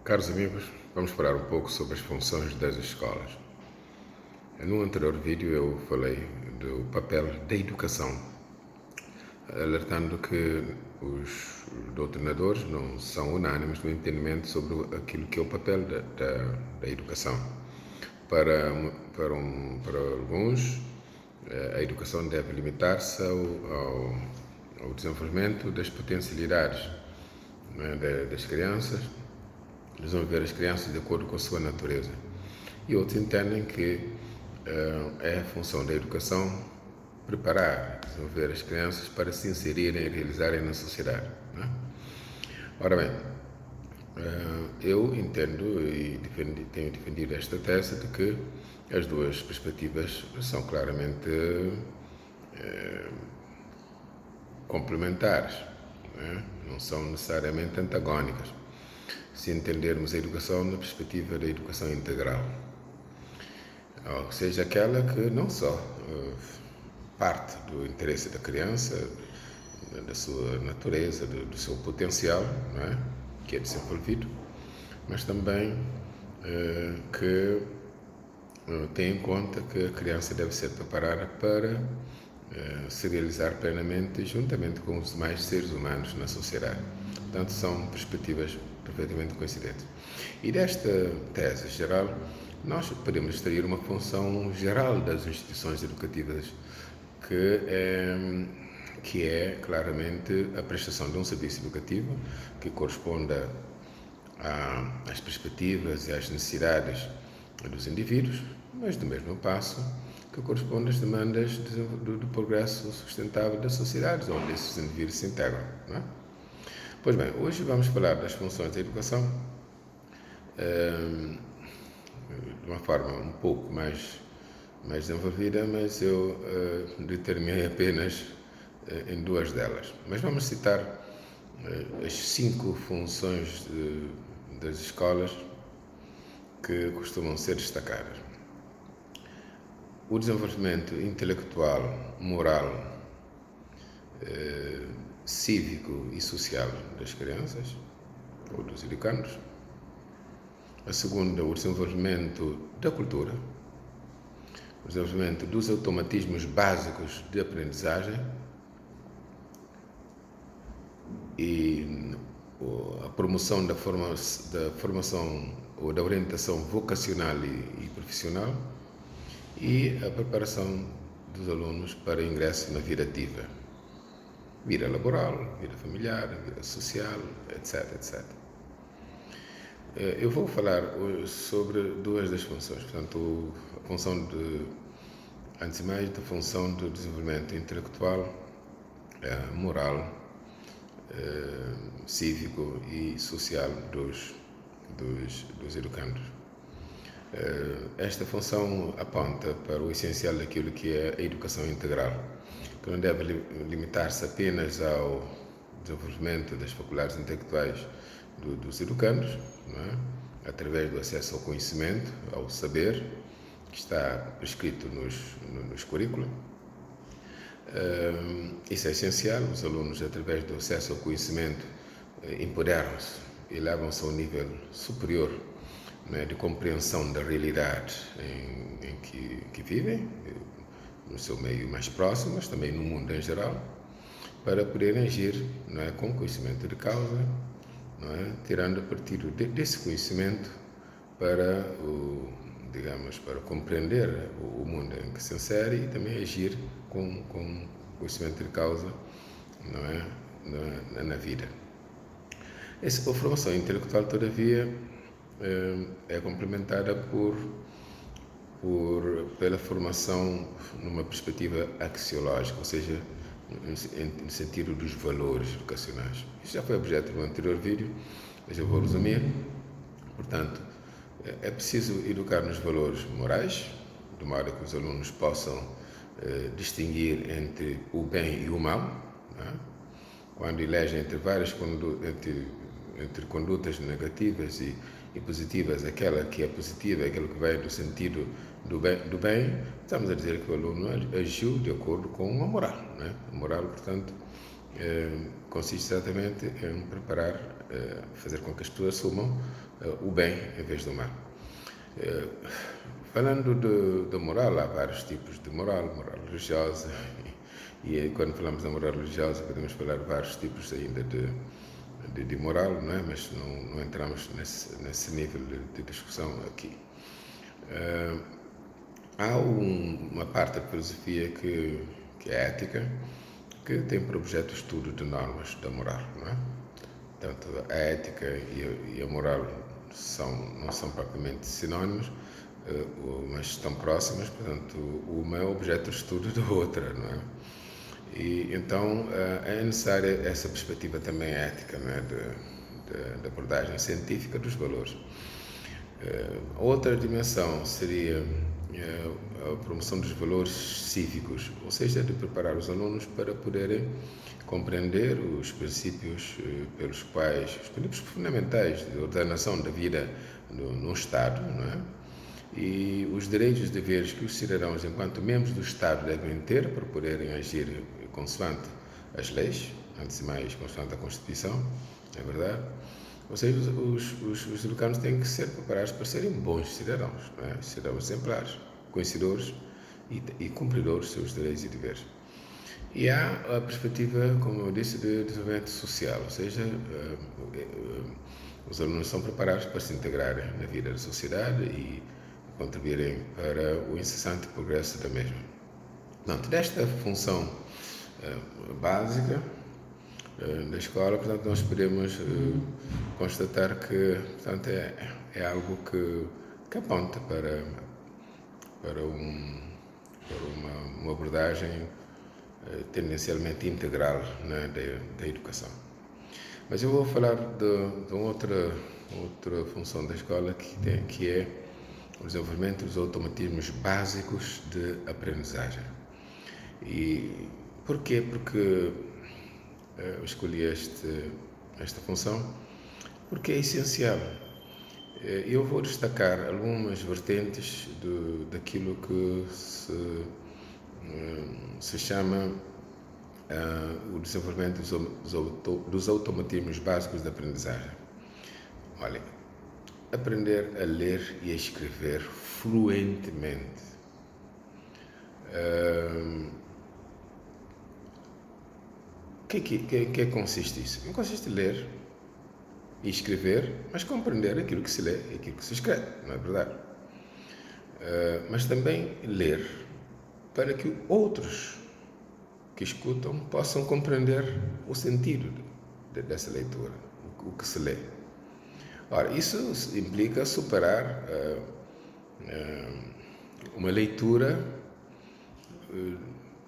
Caros amigos, vamos falar um pouco sobre as funções das escolas. No anterior vídeo eu falei do papel da educação, alertando que os doutrinadores não são unânimes no entendimento sobre aquilo que é o papel da educação. Para alguns, a educação deve limitar-se ao desenvolvimento das potencialidades, das crianças, desenvolver as crianças de acordo com a sua natureza. E outros entendem que é a função da educação preparar, desenvolver as crianças para se inserirem e realizarem na sociedade. Ora bem, eu entendo e tenho defendido esta tese de que as duas perspectivas são claramente complementares, não são necessariamente antagónicas, se entendermos a educação na perspectiva da educação integral, ou seja, aquela que não só parte do interesse da criança, da sua natureza, do seu potencial, que é desenvolvido, mas também que tem em conta que a criança deve ser preparada para se realizar plenamente juntamente com os demais seres humanos na sociedade. Portanto, são perspectivas perfeitamente coincidentes. E desta tese geral, nós podemos extrair uma função geral das instituições educativas, que é claramente a prestação de um serviço educativo que corresponda às perspectivas e às necessidades dos indivíduos, mas do mesmo passo que corresponde às demandas do progresso sustentável das sociedades onde esses indivíduos se integram. Pois bem, hoje vamos falar das funções da educação de uma forma um pouco mais desenvolvida, mas eu determinei apenas em duas delas. Mas vamos citar as 5 funções das escolas que costumam ser destacadas. O desenvolvimento intelectual, moral, cívico e social das crianças ou dos educandos. A segunda, o desenvolvimento da cultura, o desenvolvimento dos automatismos básicos de aprendizagem e a promoção da formação ou da orientação vocacional e profissional, e a preparação dos alunos para ingresso na vida ativa, vida laboral, vida familiar, vida social, etc, etc. Eu vou falar sobre duas das funções, portanto, a função antes de mais, da função do desenvolvimento intelectual, moral, cívico e social dos educandos. Esta função aponta para o essencial daquilo que é a educação integral, que não deve limitar-se apenas ao desenvolvimento das faculdades intelectuais dos educandos, através do acesso ao conhecimento, ao saber, que está prescrito nos currículos. Isso é essencial. Os alunos, através do acesso ao conhecimento, empoderam-se e levam-se a um nível superior de compreensão da realidade em que vivem, no seu meio mais próximo, mas também no mundo em geral, para poderem agir com conhecimento de causa, tirando partido desse conhecimento para para compreender o mundo em que se insere e também agir com conhecimento de causa na vida. Essa formação intelectual, todavia, é complementada pela formação numa perspectiva axiológica, ou seja, no sentido dos valores educacionais. Isso já foi objeto do anterior vídeo, mas eu vou resumir. Portanto, é preciso educar nos valores morais, de modo que os alunos possam distinguir entre o bem e o mal, quando elegem entre condutas negativas e positivas, aquela que é positiva, aquela que vai no sentido do bem, estamos a dizer que o aluno agiu de acordo com a moral. A moral, portanto, consiste exatamente em preparar fazer com que as pessoas assumam o bem em vez do mal. Falando de moral, há vários tipos de moral religiosa, e quando falamos da moral religiosa podemos falar de vários tipos ainda de moral, não é? Mas não entramos nesse nível de discussão aqui. Há uma parte da filosofia que é ética, que tem por objeto o estudo de normas da moral, não é? Portanto, a ética e a moral não são propriamente sinónimos, mas estão próximas, portanto, uma é objeto de estudo da outra, não é? E então é necessária essa perspectiva também ética, não é? Da abordagem científica dos valores. Outra dimensão seria a promoção dos valores cívicos, ou seja, de preparar os alunos para poderem compreender os princípios pelos quais, os princípios fundamentais de ordenação da vida num Estado, não é? E os direitos e deveres que os cidadãos, enquanto membros do Estado, devem ter para poderem agir consoante as leis, antes de mais consoante a Constituição, é verdade? Ou seja, os educandos têm que ser preparados para serem bons cidadãos, não é? Cidadãos exemplares, conhecedores e cumpridores dos seus direitos e deveres. E há a perspectiva, como eu disse, de desenvolvimento social, ou seja, os alunos são preparados para se integrarem na vida da sociedade e contribuírem para o incessante progresso da mesma. Portanto, desta função básica da escola, portanto, nós podemos constatar que, portanto, é algo que aponta para uma abordagem tendencialmente integral, né, da educação. Mas eu vou falar de outra função da escola que é o desenvolvimento dos automatismos básicos de aprendizagem. E porquê? Porque eu escolhi esta função porque é essencial. Eu vou destacar algumas vertentes daquilo que se chama o desenvolvimento dos automatismos básicos de aprendizagem. Olha, aprender a ler e a escrever fluentemente. Que consiste isso? Consiste em ler e escrever, mas compreender aquilo que se lê e aquilo que se escreve, não é verdade? Mas também ler para que outros que escutam possam compreender o sentido dessa leitura, o que se lê. Ora, isso implica superar uma leitura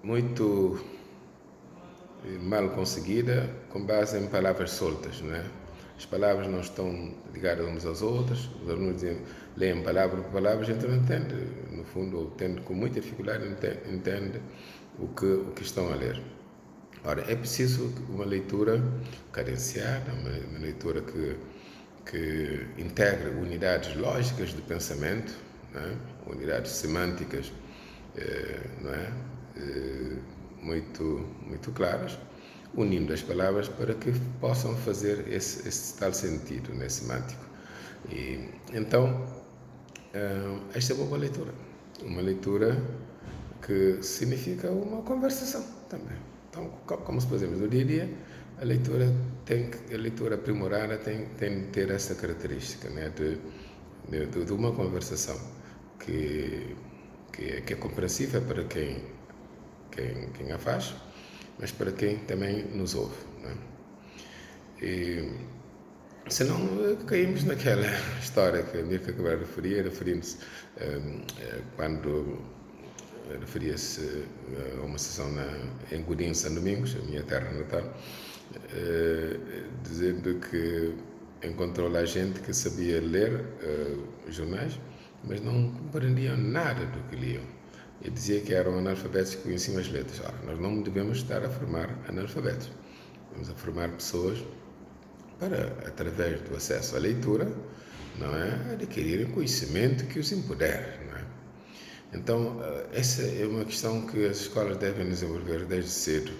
muito mal conseguida com base em palavras soltas, não é? As palavras não estão ligadas umas às outras, os alunos leem palavra por palavra, então não entende, no fundo, ou tende com muita dificuldade, entende o que estão a ler. Ora, é preciso uma leitura cadenciada, uma leitura que integre unidades lógicas de pensamento, não é? Unidades semânticas, não é? Muito claras, unindo as palavras para que possam fazer esse tal sentido, né, semântico. E então, esta é uma boa leitura. Uma leitura que significa uma conversação também. Então, como se fazemos no dia a dia, a leitura aprimorada tem de ter essa característica, né, de uma conversação que é compreensível para quem a faz, mas para quem também nos ouve, né? E senão caímos naquela história que a Mirka acabou de referir, referindo-se quando referia-se a uma sessão em Godinho, São Domingos, a minha terra natal, dizendo que encontrou lá gente que sabia ler jornais, mas não compreendiam nada do que liam. Ele dizia que eram analfabetos que conheciam as letras. Ora, nós não devemos estar a formar analfabetos. Devemos a formar pessoas para, através do acesso à leitura, não é, adquirirem conhecimento que os empodere, não é? Então, essa é uma questão que as escolas devem desenvolver desde cedo.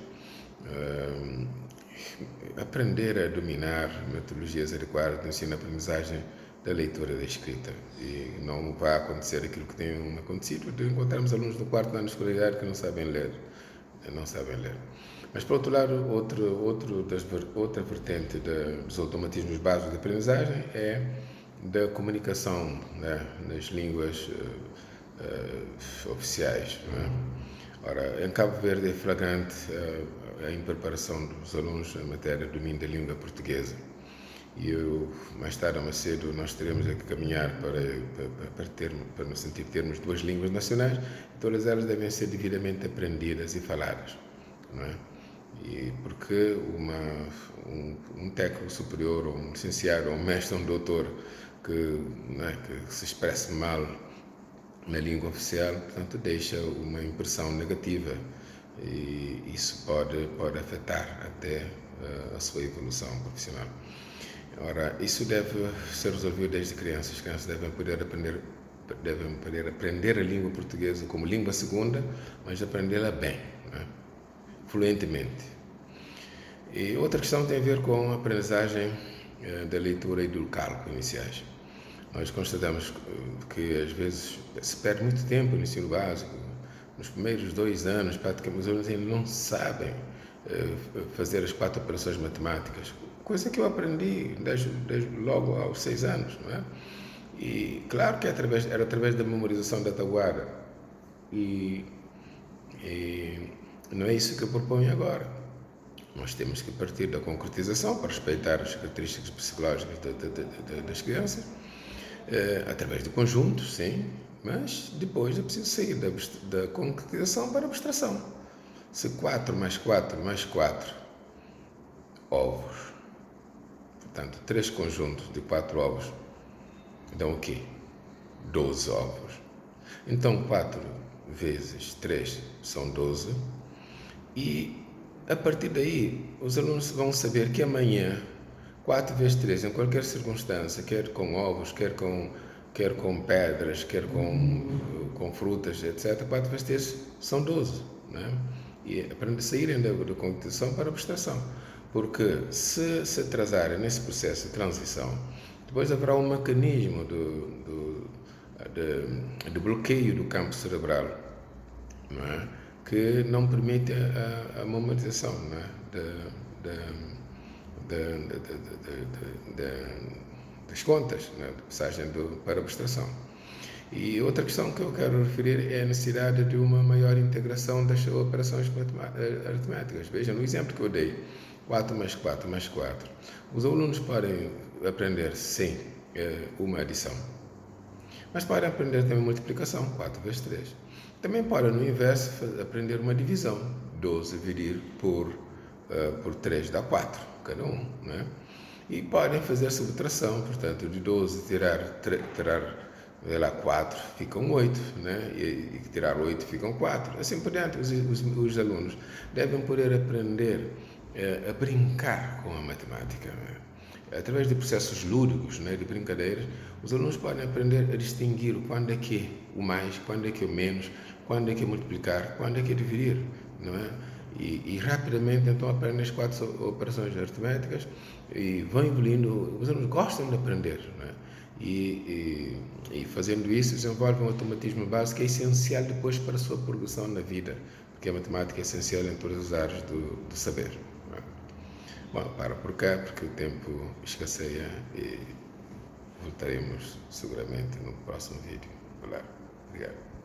aprender a dominar metodologias adequadas de ensino-aprendizagem da leitura e da escrita. E não vai acontecer aquilo que tem acontecido, de encontrarmos alunos do quarto ano de escolaridade que não sabem ler. Mas, por outro lado, outra vertente dos automatismos básicos de aprendizagem é da comunicação, né, nas línguas oficiais. Né? Ora, em Cabo Verde é flagrante a impreparação dos alunos em matéria de domínio da língua portuguesa. E mais tarde ou mais cedo nós teremos que caminhar para no sentido de termos duas línguas nacionais, e todas elas devem ser devidamente aprendidas e faladas. Não é? E porque um técnico superior, ou um licenciado, ou um mestre, ou um doutor que se expresse mal na língua oficial, portanto, deixa uma impressão negativa, e isso pode afetar até a sua evolução profissional. Ora, isso deve ser resolvido desde crianças. As crianças devem poder aprender a língua portuguesa como língua segunda, mas aprendê-la bem, né? Fluentemente. E outra questão tem a ver com a aprendizagem da leitura e do cálculo iniciais. Nós constatamos que às vezes se perde muito tempo no ensino básico. Nos primeiros 2 anos, praticamente, os alunos ainda não sabem fazer as 4 operações matemáticas, coisa que eu aprendi desde logo aos 6 anos. Não é? E claro que era através da memorização da tabuada. E não é isso que eu proponho agora. Nós temos que partir da concretização para respeitar as características psicológicas das crianças, através de conjuntos, sim, mas depois é preciso sair da concretização para a abstração. Se 4 mais 4 mais 4 ovos, portanto, 3 conjuntos de 4 ovos dão o quê? 12 ovos. Então, 4 vezes 3 são 12, e a partir daí os alunos vão saber que amanhã 4 vezes 3, em qualquer circunstância, quer com ovos, quer com pedras, quer com frutas, etc., 4 vezes 3 são 12. Né? E aprender a saírem da concretização para a abstração. Porque se atrasarem nesse processo de transição, depois haverá um mecanismo de bloqueio do campo cerebral, não é? Que não permite a memorização, não é? Das contas, né? De passagem para a abstração. E outra questão que eu quero referir é a necessidade de uma maior integração das operações aritméticas. Vejam, no exemplo que eu dei, 4 mais 4 mais 4. Os alunos podem aprender, sim, uma adição, mas podem aprender também multiplicação, 4 vezes 3. Também podem, no inverso, aprender uma divisão, 12 dividir por 3 dá 4, cada um, né? E podem fazer subtração, portanto, de 12 tirar 4 ficam 8, né? E tirar 8 ficam 4. Assim por diante, os alunos devem poder aprender a brincar com a matemática, né? Através de processos lúdicos, né, de brincadeiras, os alunos podem aprender a distinguir quando é que é o mais, quando é que é o menos, quando é que é multiplicar, quando é que é dividir, não é? E rapidamente então aprendem as 4 operações aritméticas e vão evoluindo. Os alunos gostam de aprender, não é? E fazendo isso desenvolvem um automatismo básico que é essencial depois para a sua progressão na vida, porque a matemática é essencial em todas as áreas do saber. Bom, para por cá, porque o tempo escasseia, e voltaremos seguramente no próximo vídeo. Olá, obrigado.